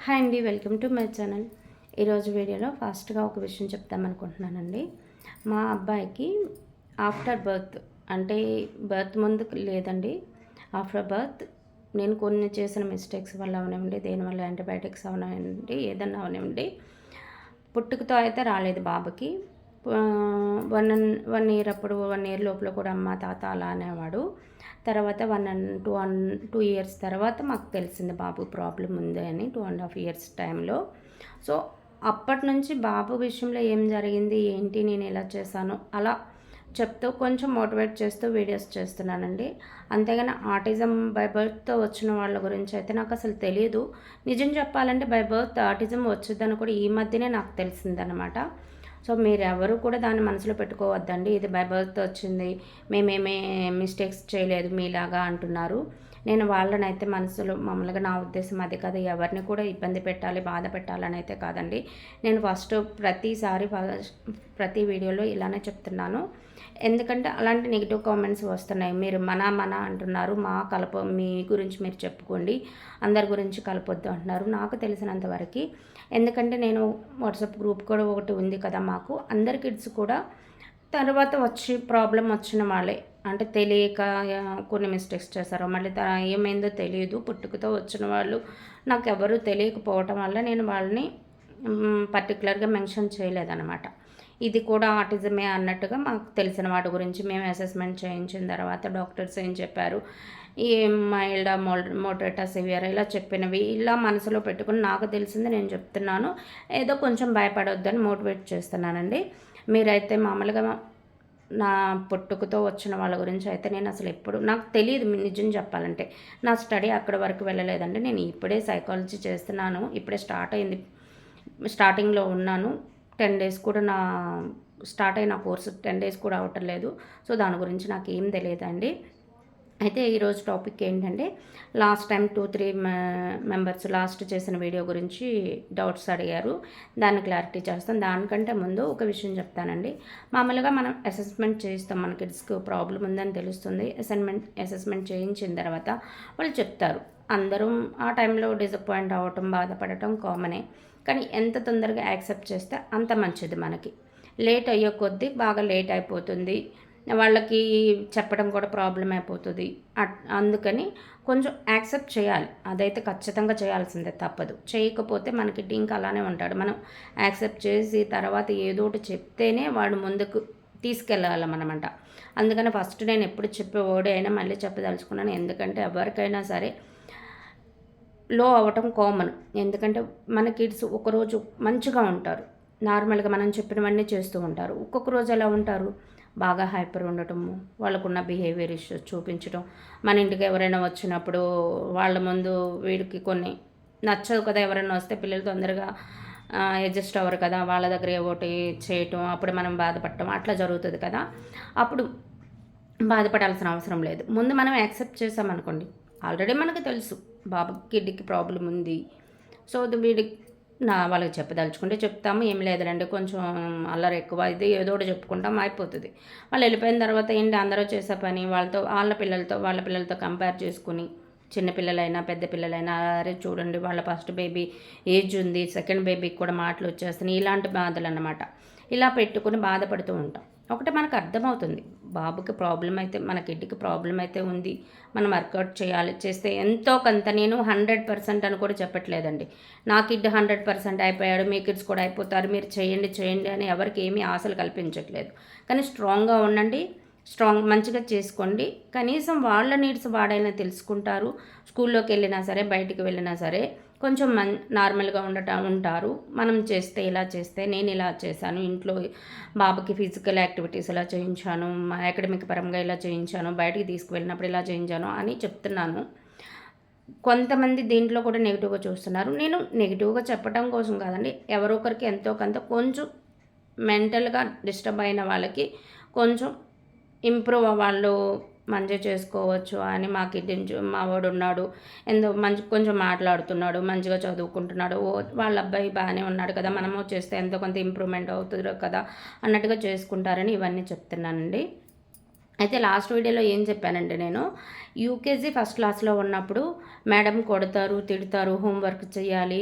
Hi అండి, welcome to my channel. ఈరోజు వీడియోలో ఫాస్ట్గా ఒక విషయం చెప్తామనుకుంటున్నానండి. మా అబ్బాయికి ఆఫ్టర్ బర్త్ అంటే బర్త్ ముందు లేదండి, ఆఫ్టర్ బర్త్ నేను కొన్ని చేసిన మిస్టేక్స్ వల్ల అవనివ్వండి, దేనివల్ల యాంటీబయాటిక్స్ అవనివ్వండి, ఏదన్నా అవనివ్వండి, పుట్టుకతో అయితే రాలేదు బాబుకి. 1 ఇయర్ అప్పుడు 1 ఇయర్ లోపల కూడా అమ్మ తాత అలా అనేవాడు. తర్వాత 2 ఇయర్స్ తర్వాత మాకు తెలిసింది బాబు ప్రాబ్లం ఉంది అని, 2.5 ఇయర్స్ టైంలో. సో అప్పటి నుంచి బాబు విషయంలో ఏం జరిగింది ఏంటి, నేను ఎలా చేశాను అలా చెప్తూ కొంచెం మోటివేట్ చేస్తూ వీడియోస్ చేస్తున్నానండి. అంతేగాని ఆటిజం బై బర్త్తో వచ్చిన వాళ్ళ గురించి అయితే నాకు అసలు తెలియదు. నిజం చెప్పాలంటే బై బర్త్ ఆటిజం వచ్చిందని కూడా ఈ మధ్యనే నాకు తెలిసిందనమాట. సో మీరెవరు కూడా దాన్ని మనసులో పెట్టుకోవద్దండి. ఇది బై బర్త్ వచ్చింది, మేమేమే మిస్టేక్స్ చేయలేదు మీలాగా అంటున్నారు. నేను వాళ్ళనైతే మనసులో మామూలుగా నా ఉద్దేశం అది కాదు. ఎవరిని కూడా ఇబ్బంది పెట్టాలి, బాధ పెట్టాలని అయితే కాదండి. నేను ప్రతి వీడియోలో ఇలానే చెప్తున్నాను. ఎందుకంటే అలాంటి నెగిటివ్ కామెంట్స్ వస్తున్నాయి. మీరు మన అంటున్నారు, మీ గురించి మీరు చెప్పుకోండి, అందరి గురించి కలపొద్దు అంటున్నారు. నాకు తెలిసినంతవరకు, ఎందుకంటే నేను వాట్సాప్ గ్రూప్ కూడా ఒకటి ఉంది కదా మాకు, అందరి కిడ్స్ కూడా తర్వాత ప్రాబ్లం వచ్చిన వాళ్ళే, అంటే తెలియక కొన్ని మిస్టేక్స్ చేశారు, మళ్ళీ ఏమైందో తెలియదు. పుట్టుకతో వచ్చిన వాళ్ళు నాకు ఎవరు తెలియకపోవటం వల్ల నేను వాళ్ళని పర్టికులర్గా మెన్షన్ చేయలేదన్నమాట. ఇది కూడా ఆటిజమే అన్నట్టుగా మాకు తెలిసిన వాటి గురించి మేము అసెస్మెంట్ చేయించిన తర్వాత డాక్టర్స్ ఏం చెప్పారు, ఈ మైల్డ్ మోడరేట్ సివియర్ ఇలా చెప్పినవి ఇలా మనసులో పెట్టుకుని నాకు తెలిసింది నేను చెప్తున్నాను. ఏదో కొంచెం భయపడొద్దని మోటివేట్ చేస్తున్నానండి. మీరైతే మామూలుగా నా పుట్టుకతో వచ్చిన వాళ్ళ గురించి అయితే నేను అసలు ఎప్పుడు నాకు తెలియదు. నిజం చెప్పాలంటే నా స్టడీ అక్కడి వరకు వెళ్ళలేదండి. నేను ఇప్పుడే సైకాలజీ చేస్తున్నాను, ఇప్పుడే స్టార్టింగ్లో ఉన్నాను. 10 డేస్ కూడా స్టార్ట్ అయిన కోర్సు 10 డేస్ కూడా అవ్వటం లేదు. సో దాని గురించి నాకు ఏం తెలియదండి. అయితే ఈరోజు టాపిక్ ఏంటంటే, లాస్ట్ టైం 2-3 మెంబర్స్ లాస్ట్ చేసిన వీడియో గురించి డౌట్స్ అడిగారు. దాన్ని క్లారిటీ చేస్తాం. దానికంటే ముందు ఒక విషయం చెప్తానండి. మామూలుగా మనం అసెస్మెంట్ చేయిస్తాం, మన కిడ్స్కి ప్రాబ్లం ఉందని తెలుస్తుంది. అసెస్మెంట్ చేయించిన తర్వాత వాళ్ళు చెప్తారు. అందరం ఆ టైంలో డిసప్పాయింట్ అవ్వటం, బాధపడటం కామనే. కానీ ఎంత తొందరగా యాక్సెప్ట్ చేస్తే అంత మంచిది మనకి. లేట్ అయ్యే కొద్దీ బాగా లేట్ అయిపోతుంది, వాళ్ళకి చెప్పడం కూడా ప్రాబ్లం అయిపోతుంది. అందుకని కొంచెం యాక్సెప్ట్ చేయాలి. అదైతే ఖచ్చితంగా చేయాల్సిందే, తప్పదు. చేయకపోతే మనకి ఇంకా అలానే ఉంటాడు. మనం యాక్సెప్ట్ చేసి తర్వాత ఏదో ఒకటి చెప్తేనే వాడు ముందుకు తీసుకెళ్ళాలన్నమాట. అందుకని ఫస్ట్ నేను ఎప్పుడు చెప్పే వర్డ్ అయినా మళ్ళీ చెప్పదలుచుకున్నాను. ఎందుకంటే ఎవరికైనా సరే లో అవ్వటం కామన్. ఎందుకంటే మన కిడ్స్ ఒకరోజు మంచిగా ఉంటారు, నార్మల్గా మనం చెప్పినవన్నీ చేస్తూ ఉంటారు. ఒక్కొక్క రోజు ఎలా ఉంటారు, బాగా హైపర్ ఉండటము, వాళ్ళకున్న బిహేవియర్ ఇష్యూస్ చూపించడం. మన ఇంటికి ఎవరైనా వచ్చినప్పుడు వాళ్ళ ముందు వీడికి కొన్ని నచ్చదు కదా, ఎవరైనా వస్తే పిల్లలు తొందరగా అడ్జస్ట్ అవ్వరు కదా, వాళ్ళ దగ్గర ఒకటి చేయటం, అప్పుడు మనం బాధపడటం అట్లా జరుగుతుంది కదా. అప్పుడు బాధపడాల్సిన అవసరం లేదు. ముందు మనం యాక్సెప్ట్ చేసామనుకోండి, ఆల్రెడీ మనకు తెలుసు బాబుకి కిడ్కి ప్రాబ్లం ఉంది. సో వీడికి వాళ్ళకి చెప్పదలుచుకుంటే చెప్తాము, ఏం లేదులండి కొంచెం అల్లరి ఎక్కువ, ఇది ఏదో ఒకటి చెప్పుకుంటాం, అయిపోతుంది. వాళ్ళు వెళ్ళిపోయిన తర్వాత ఏంటి, అందరూ చేసే పని వాళ్ళ పిల్లలతో కంపేర్ చేసుకుని, చిన్నపిల్లలైనా పెద్ద పిల్లలైనా, అరే చూడండి వాళ్ళ ఫస్ట్ బేబీ ఏజ్ ఉంది, సెకండ్ బేబీకి కూడా మాటలు వచ్చేస్తున్నాయి, ఇలాంటి బాధలు అన్నమాట. ఇలా పెట్టుకుని బాధపడుతూ ఉంటాం. ఒకటి మనకు అర్థమవుతుంది, బాబుకి ప్రాబ్లం అయితే, మన కిడ్కి ప్రాబ్లం అయితే ఉంది, మనం వర్కౌట్ చేస్తే ఎంతో కొంత. నేను 100% అని కూడా చెప్పట్లేదండి. నా కిడ్ 100% అయిపోయాడు, మీ కిడ్స్ కూడా అయిపోతారు, మీరు చేయండి అని ఎవరికి ఏమీ ఆశలు కల్పించట్లేదు. కానీ స్ట్రాంగ్గా ఉండండి, మంచిగా చేసుకోండి. కనీసం వాళ్ళ నీడ్స్ వాడైనా తెలుసుకుంటారు. స్కూల్లోకి వెళ్ళినా సరే, బయటికి వెళ్ళినా సరే కొంచెం నార్మల్గా ఉంటారు. మనం చేస్తే ఇలా చేస్తే, నేను ఇలా చేశాను, ఇంట్లో బాబుకి ఫిజికల్ యాక్టివిటీస్ ఇలా చేయించాను, అకాడమిక్ పరంగా ఇలా చేయించాను, బయటికి తీసుకువెళ్ళినప్పుడు ఇలా చేయించాను అని చెప్తున్నాను. కొంతమంది దీంట్లో కూడా నెగిటివ్గా చూస్తున్నారు. నేను నెగిటివ్గా చెప్పడం కోసం కాదండి, ఎవరొకరికి ఎంతో కొంత కొంచెం మెంటల్గా డిస్టర్బ్ అయిన వాళ్ళకి కొంచెం ఇంప్రూవ్ వాళ్ళు మంచిగా చేసుకోవచ్చు అని. మా వాడు ఉన్నాడు, కొంచెం మాట్లాడుతున్నాడు, మంచిగా చదువుకుంటున్నాడు, వాళ్ళ అబ్బాయి బాగానే ఉన్నాడు కదా, మనము చేస్తే ఎంతో కొంత ఇంప్రూవ్మెంట్ అవుతుంది కదా అన్నట్టుగా చేసుకుంటారని ఇవన్నీ చెప్తున్నానండి. అయితే లాస్ట్ వీడియోలో ఏం చెప్పానంటే, నేను యూకేజీ ఫస్ట్ క్లాస్లో ఉన్నప్పుడు మేడం కొడతారు, తిడతారు, హోంవర్క్ చేయాలి,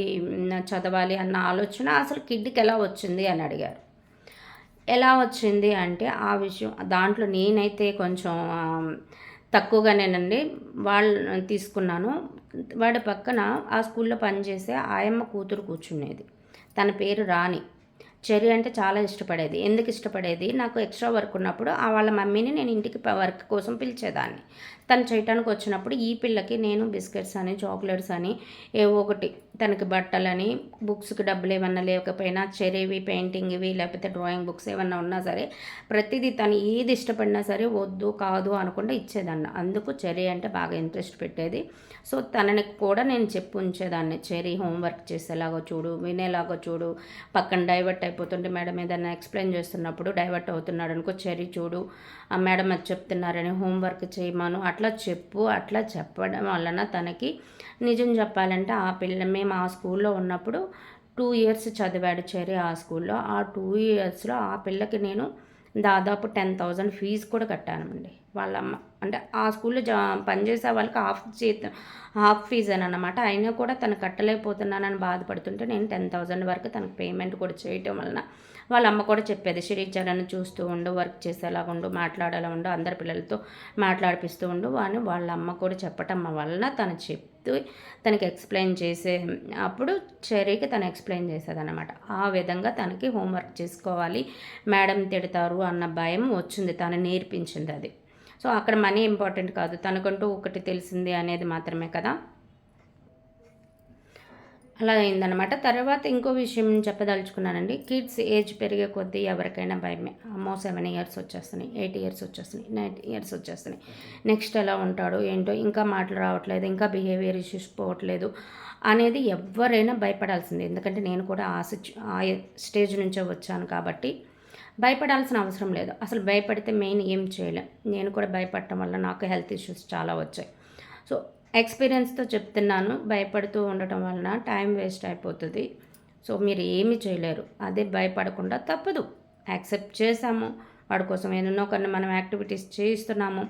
చదవాలి అన్న ఆలోచన అసలు కిడ్కి ఎలా వచ్చింది అని అడిగారు. ఎలా వచ్చింది అంటే ఆ విషయం దాంట్లో నేనైతే కొంచెం తక్కువగానేనండి వాళ్ళు తీసుకున్నాను. వాడి పక్కన ఆ స్కూల్లో పనిచేసే ఆయమ్మ కూతురు కూర్చునేది. తన పేరు రాణి. చెర్రీ అంటే చాలా ఇష్టపడేది. ఎందుకు ఇష్టపడేది, నాకు ఎక్స్ట్రా వర్క్ ఉన్నప్పుడు వాళ్ళ మమ్మీని నేను ఇంటికి వర్క్ కోసం పిలిచేదాన్ని. తను చేయటానికి వచ్చినప్పుడు ఈ పిల్లకి నేను బిస్కెట్స్ అని, చాక్లెట్స్ అని, ఏవో ఒకటి తనకి బట్టలని, బుక్స్కి డబ్బులు ఏమన్నా లేకపోయినా చెర్రీవి, పెయింటింగ్వి, లేకపోతే డ్రాయింగ్ బుక్స్ ఏమన్నా ఉన్నా సరే ప్రతిదీ తను ఏది ఇష్టపడినా సరే వద్దు కాదు అనకుండా ఇచ్చేదాన్ని. అందుకు చెర్రీ అంటే బాగా ఇంట్రెస్ట్ పెట్టేది. సో తనని కూడా నేను చెప్పి ఉంచేదాన్ని, చెర్రీ హోంవర్క్ చేసేలాగా చూడు, వినేలాగా చూడు, పక్కన డైవర్ట్ అయిపోతుంటే మేడం ఏదైనా ఎక్స్ప్లెయిన్ చేస్తున్నప్పుడు డైవర్ట్ అవుతున్నాడు అనుకో, చెర్రీ చూడు ఆ మేడం అది చెప్తున్నారని హోంవర్క్ చేయమను అట్లా చెప్పు. అట్లా చెప్పడం వలన తనకి నిజం చెప్పాలంటే ఆ పిల్ల మేము ఆ స్కూల్లో ఉన్నప్పుడు 2 years చదివాడు చెర్రీ ఆ స్కూల్లో. ఆ 2 yearsలో ఆ పిల్లకి నేను దాదాపు 10,000 ఫీజు కూడా కట్టానండి వాళ్ళమ్మ. అంటే ఆ స్కూల్లో పనిచేసే వాళ్ళకి హాఫ్ ఫీజేనమాట. అయినా కూడా తను కట్టలేకపోతున్నానని బాధపడుతుంటే నేను 10,000 వరకు తనకు పేమెంట్ కూడా చేయటం వలన వాళ్ళ అమ్మ కూడా చెప్పేది, శ్రీచరణ్ చూస్తూ ఉండు, వర్క్ చేసేలాగా ఉండు, మాట్లాడేలా ఉండు, అందరి పిల్లలతో మాట్లాడిపిస్తూ ఉండు అని వాళ్ళ అమ్మ కూడా చెప్పటం వలన తను చెప్తూ తనకి ఎక్స్ప్లెయిన్ చేసే అప్పుడు చెర్రీకి తను ఎక్స్ప్లెయిన్ చేసేదన్నమాట. ఆ విధంగా తనకి హోంవర్క్ చేసుకోవాలి, మేడం తిడతారు అన్న భయం వచ్చింది, తను నేర్పించింది అది. సో అక్కడ మనీ ఇంపార్టెంట్ కాదు, తనకంటూ ఒకటి తెలిసింది అనేది మాత్రమే కదా. అలా అయిందనమాట. తర్వాత ఇంకో విషయం చెప్పదలుచుకున్నానండి. కిడ్స్ ఏజ్ పెరిగే కొద్దీ ఎవరికైనా భయమే. అమ్మో 7 years వచ్చేస్తున్నాయి, 8 years వచ్చేస్తున్నాయి, 9 years వచ్చేస్తున్నాయి, నెక్స్ట్ ఎలా ఉంటాడో ఏంటో, ఇంకా మాటలు రావట్లేదు, ఇంకా బిహేవియర్ ఇష్యూస్ పోవట్లేదు అనేది ఎవరైనా భయపడాల్సిందే. ఎందుకంటే నేను కూడా ఆ స్టేజ్ నుంచే వచ్చాను కాబట్టి భయపడాల్సిన అవసరం లేదు. అసలు భయపడితే మెయిన్ ఏం చేయలేం. నేను కూడా భయపడటం వల్ల నాకు హెల్త్ ఇష్యూస్ చాలా వచ్చాయి. సో ఎక్స్పీరియన్స్తో చెప్తున్నాను, భయపడుతూ ఉండటం వలన టైం వేస్ట్ అయిపోతుంది. సో మీరు ఏమీ చేయలేరు. అదే భయపడకుండా తప్పదు, యాక్సెప్ట్ చేసాము, వాడి కోసం ఎన్నో కొన్ని మనం యాక్టివిటీస్ చేయిస్తున్నాము,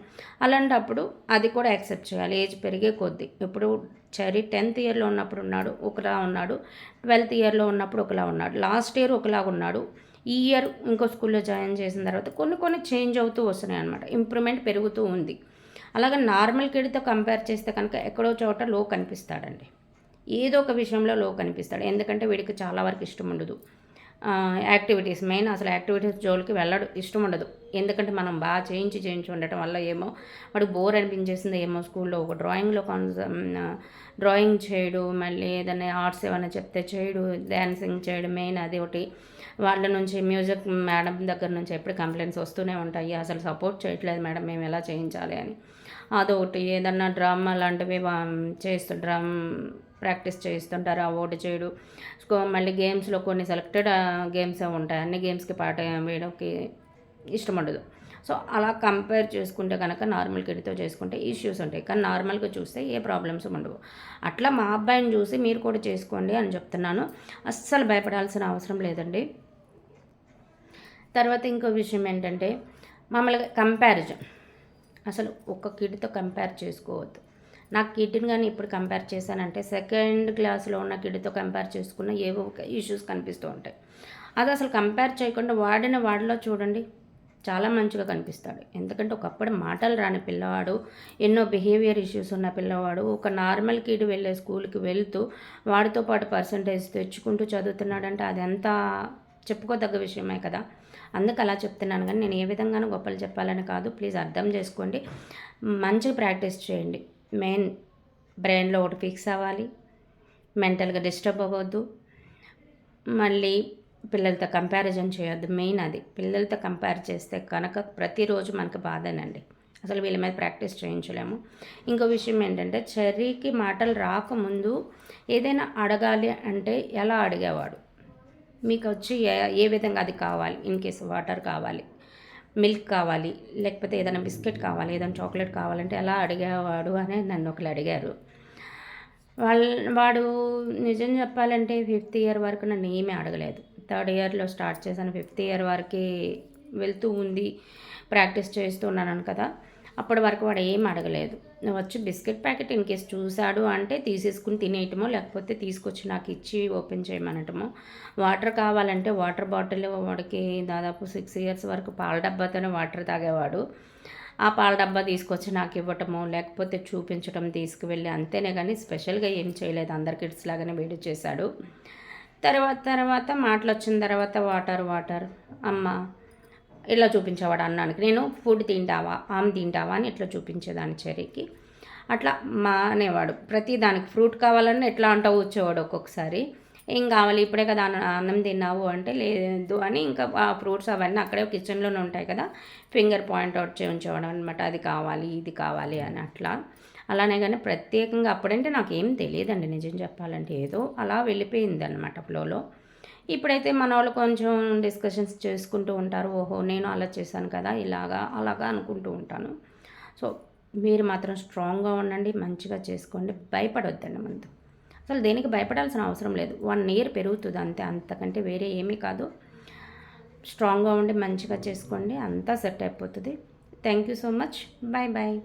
అలాంటప్పుడు అది కూడా యాక్సెప్ట్ చేయాలి. ఏజ్ పెరిగే కొద్దీ ఇప్పుడు చెర్రీ 10th yearలో ఉన్నప్పుడు ఉన్నాడు ఒకలా ఉన్నాడు, 12th yearలో ఉన్నప్పుడు ఒకలా ఉన్నాడు, లాస్ట్ ఇయర్ ఒకలాగా ఉన్నాడు, ఈ ఇయర్ ఇంకో స్కూల్లో జాయిన్ చేసిన తర్వాత కొన్ని చేంజ్ అవుతూ వస్తున్నాయి అనమాట. ఇంప్రూవ్మెంట్ పెరుగుతూ ఉంది. అలాగే నార్మల్ కిడ్తో కంపేర్ చేస్తే కనుక ఎక్కడో చోట లో కనిపిస్తాడండి, ఏదో ఒక విషయంలో లో కనిపిస్తాడు. ఎందుకంటే వీడికి చాలా వరకు ఇష్టం ఉండదు యాక్టివిటీస్, మెయిన్ అసలు యాక్టివిటీస్ జోలికి వెళ్ళడు, ఇష్టం ఉండదు. ఎందుకంటే మనం బాగా చేయించి ఉండటం వల్ల ఏమో వాడికి బోర్ అనిపించేసింది ఏమో. స్కూల్లో ఒక డ్రాయింగ్ చేయడు, మళ్ళీ ఏదైనా ఆర్ట్స్ ఏమైనా చెప్తే చేయడు, డ్యాన్సింగ్ చేయడు, మెయిన్ అది ఒకటి. వాళ్ళ నుంచి మ్యూజిక్ మేడం దగ్గర నుంచి ఎప్పుడు కంప్లైంట్స్ వస్తూనే ఉంటాయి, అసలు సపోర్ట్ చేయట్లేదు మేడం, మేము ఎలా చేయించాలి అని. అదొకటి. ఏదన్నా డ్రమ్ అలాంటివి డ్రమ్ ప్రాక్టీస్ చేయిస్తుంటారు, ఆ ఒకటి చేయడు. మళ్ళీ గేమ్స్లో కొన్ని సెలెక్టెడ్ గేమ్సే ఉంటాయి, అన్ని గేమ్స్కి పాట వేయడానికి ఇష్టం ఉండదు. సో అలా కంపేర్ చేసుకుంటే కనుక నార్మల్ కిడ్తో చేసుకుంటే ఇష్యూస్ ఉంటాయి, కానీ నార్మల్గా చూస్తే ఏ ప్రాబ్లమ్స్ ఉండవు. అట్లా మా అబ్బాయిని చూసి మీరు కూడా చేసుకోండి అని చెప్తున్నాను. అస్సలు భయపడాల్సిన అవసరం లేదండి. తర్వాత ఇంకో విషయం ఏంటంటే మామూలుగా కంపారిజన్, అసలు ఒక్క కిడ్తో కంపేర్ చేసుకోవద్దు. నాకు కిడ్ని కానీ ఇప్పుడు కంపేర్ చేశానంటే 2nd క్లాస్లో ఉన్న కిడ్తో కంపేర్ చేసుకున్న ఏవో ఒక ఇష్యూస్ కనిపిస్తూ ఉంటాయి. అది అసలు కంపేర్ చేయకుండా వాడిలో చూడండి చాలా మంచిగా కనిపిస్తాడు. ఎందుకంటే ఒకప్పుడు మాటలు రాని పిల్లవాడు, ఎన్నో బిహేవియర్ ఇష్యూస్ ఉన్న పిల్లవాడు ఒక నార్మల్ కిడ్ వెళ్ళే స్కూల్కి వెళ్తూ వాడితో పాటు పర్సంటేజ్ తెచ్చుకుంటూ చదువుతున్నాడంటే అది ఎంత చెప్పుకోదగ్గ విషయమే కదా. అందుకు అలా చెప్తున్నాను, కానీ నేను ఏ విధంగానూ గొప్పలు చెప్పాలని కాదు, ప్లీజ్ అర్థం చేసుకోండి. మంచిగా ప్రాక్టీస్ చేయండి. మెయిన్ బ్రెయిన్లో ఒకటి ఫిక్స్ అవ్వాలి, మెంటల్గా డిస్టర్బ్ అవ్వద్దు, మళ్ళీ పిల్లలతో కంపారిజన్ చేయొద్దు. మెయిన్ అది, పిల్లలతో కంపేర్ చేస్తే కనుక ప్రతిరోజు మనకు బాధేనండి, అసలు వీళ్ళ మీద ప్రాక్టీస్ చేయించలేము. ఇంకో విషయం ఏంటంటే చెర్రీకి మాటలు రాకముందు ఏదైనా అడగాలి అంటే ఎలా అడిగేవాడు, మీకు వచ్చి ఏ విధంగా అది కావాలి, ఇన్ కేస్ వాటర్ కావాలి, మిల్క్ కావాలి, లేకపోతే ఏదైనా బిస్కెట్ కావాలి, ఏదైనా చాక్లెట్ కావాలంటే ఎలా అడిగేవాడు అని నన్ను ఒకరు అడిగారు. వాడు నిజం చెప్పాలంటే 5th year వరకు నన్ను ఏమీ అడగలేదు. 3rd yearలో స్టార్ట్ చేశాను, 5th year వరకు వెళ్తూ ఉంది, ప్రాక్టీస్ చేస్తూ ఉన్నాను కదా, అప్పటి వరకు వాడు ఏం అడగలేదు. వచ్చి బిస్కెట్ ప్యాకెట్ ఇన్ కేస్ చూశాడు అంటే తీసేసుకుని తినేయటమో, లేకపోతే తీసుకొచ్చి నాకు ఇచ్చి ఓపెన్ చేయమనటమో. వాటర్ కావాలంటే వాటర్ బాటిల్ వాడికి దాదాపు 6 ఇయర్స్ వరకు పాల డబ్బాతోనే వాటర్ తాగేవాడు. ఆ పాల డబ్బా తీసుకొచ్చి నాకు ఇవ్వటమో, లేకపోతే చూపించటం తీసుకువెళ్ళి, అంతేనే కానీ స్పెషల్గా ఏం చేయలేదు. అందరి కిడ్స్ లాగానే వేడి చేశాడు. తర్వాత మాటలొచ్చిన తర్వాత వాటర్ అమ్మ ఇట్లా చూపించేవాడు అన్నానికి. నేను ఫుడ్ తింటావా, ఆమె తింటావా అని ఇట్లా చూపించేదాన్ని చెర్రీకి. అట్లా అనేవాడు. ప్రతి దానికి ఫ్రూట్ కావాలన్నా ఎట్లా అంటావు వచ్చేవాడు ఒక్కొక్కసారి. ఏం కావాలి ఇప్పుడే కదా అన్నం తిన్నావు అంటే లేదు అని ఇంకా ఆ ఫ్రూట్స్ అవన్నీ అక్కడే కిచెన్లోనే ఉంటాయి కదా, ఫింగర్ పాయింట్ అవుట్ చేయించేవాడు అనమాట. అది కావాలి ఇది కావాలి అని అట్లా. అలానే కానీ ప్రత్యేకంగా అప్పుడంటే నాకేం తెలియదండి నిజం చెప్పాలంటే, ఏదో అలా వెళ్ళిపోయింది అనమాట ఫ్లోలో. ఇప్పుడైతే మన వాళ్ళు కొంచెం డిస్కషన్స్ చేసుకుంటూ ఉంటారు. ఓహో నేను అలా చేశాను కదా అలాగా అనుకుంటూ ఉంటాను. సో మీరు మాత్రం స్ట్రాంగ్గా ఉండండి, మంచిగా చేసుకోండి, భయపడొద్దండి ముందు. అసలు దేనికి భయపడాల్సిన అవసరం లేదు. 1 ఇయర్ పెరుగుతుంది అంతే, అంతకంటే వేరే ఏమీ కాదు. స్ట్రాంగ్గా ఉండి మంచిగా చేసుకోండి, అంతా సెట్ అయిపోతుంది. Thank you so much. Bye bye.